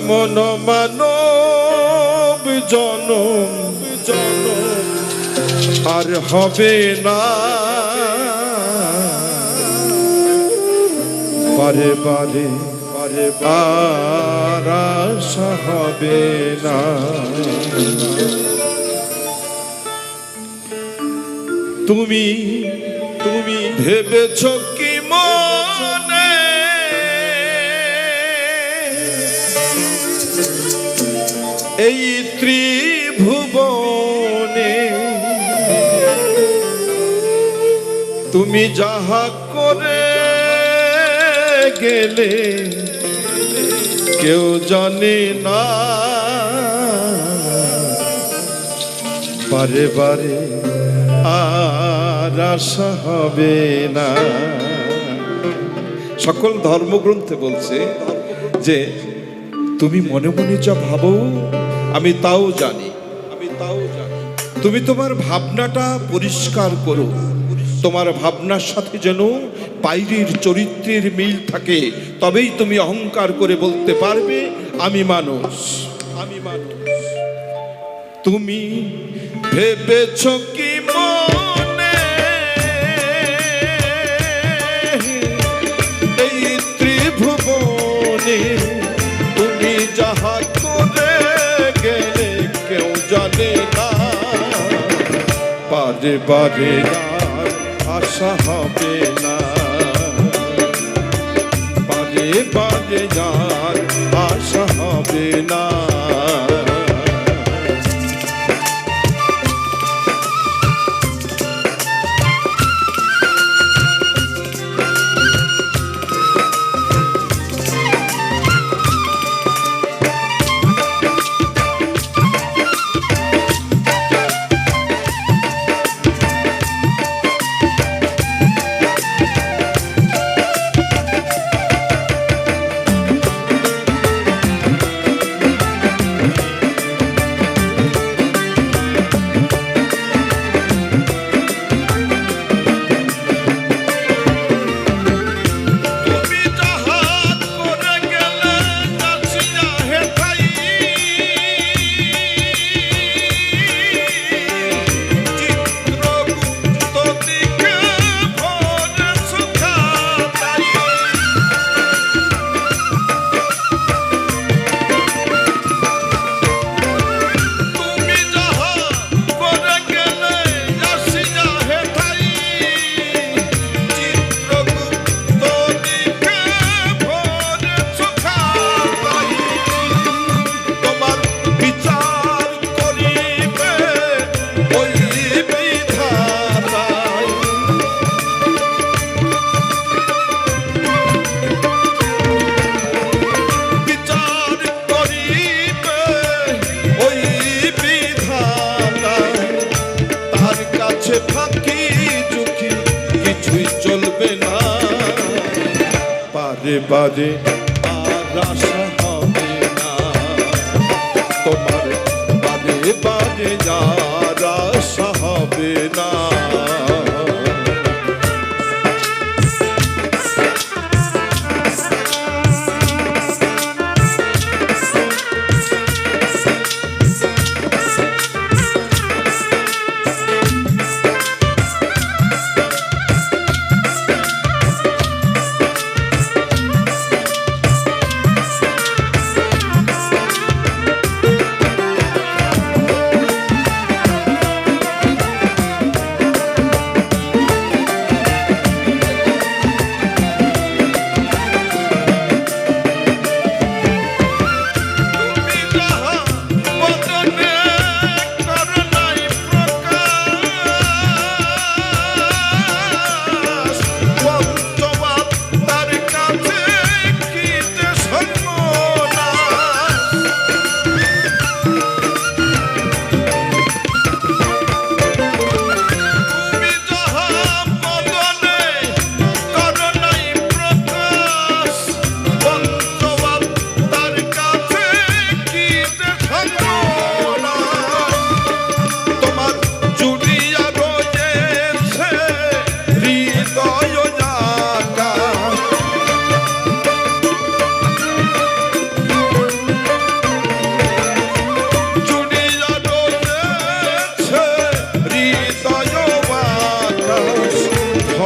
এমন মানব জনম জনম আর হবে না, বারে বারে বারে আর আশা হবে না। তুমি তুমি ভেবেছ কি মনে এই ত্রিভুবনে তুমি যাহা করে গেলে কেউ জানে না, বারে বারে আর আশা হবে না। সকল ধর্মগ্রন্থে বলছে যে তুমি মনে মনে যা ভাবো আমি তাও জানি, আমি তাও জানি। তুমি তোমার ভাবনাটা পরিষ্কার করো, তোমার ভাবনার সাথে যেন বাইরের চরিত্রের মিল থাকে, তবেই তুমি অহংকার করে বলতে পারবে আমি মানুষ, আমি মানুষ। তুমি ভেবেছ কি মনে এই ত্রিভুবনে তুমি যাহা করে গেলে কেউ জানে না, বারে বারে আর আশা হবে না, বারে বারে আর আশা হবে না। বারে বারে আর আশা হবে না, তোমার বারে বারে আর আশা হবে না।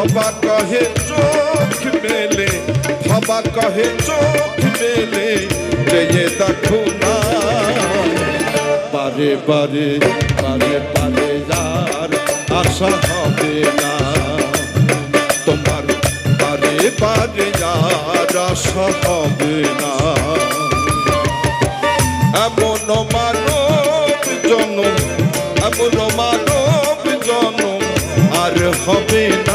ভবা কহে চোখ মেলে, ভবা কহে চোখ মেলে, চেয়ে দেখো না। বারে বারে বারে বারে যার আশা হবে না, তোমার বারে বারে যার আশা হবে না। এমন মানব জনম, এমন মানব জনম আর হবে না।